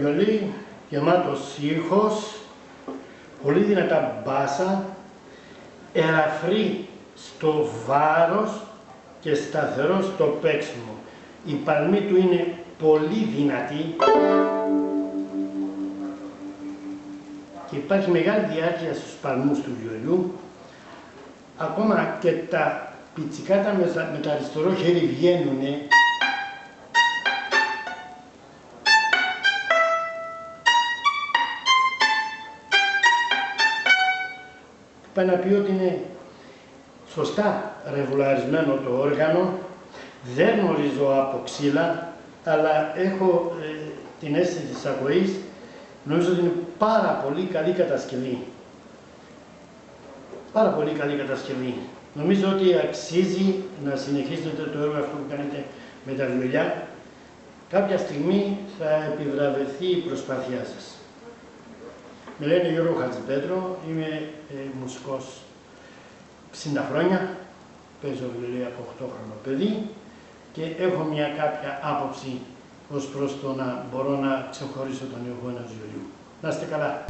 βιολί, γεμάτος ήχος, πολύ δυνατά μπάσα, ελαφρύ στο βάρος και σταθερό στο παίξιμο. Η παλμή του είναι πολύ δυνατή και υπάρχει μεγάλη διάρκεια στους παλμούς του βιολιού. Ακόμα και τα πιτσικάτα με το αριστερό χέρι βγαίνουνε. Πάει να πει ότι είναι σωστά ρεβουλαρισμένο το όργανο, δεν γνωρίζω από ξύλα, αλλά έχω την αίσθηση της ακοής, νομίζω ότι είναι πάρα πολύ καλή κατασκευή. Πάρα πολύ καλή κατασκευή. Νομίζω ότι αξίζει να συνεχίσετε το έργο αυτό που κάνετε με τα βιολιά. Κάποια στιγμή θα επιβραβευτεί η προσπάθειά σας. Με λένε Γιώργο Χατζηπέτρο, είμαι μουσικός 60 χρόνια, παίζω βιολί από 8χρονο παιδί και έχω μια κάποια άποψη ως προς το να μπορώ να ξεχωρίσω τον ήχο ενός βιολιού. Να είστε καλά!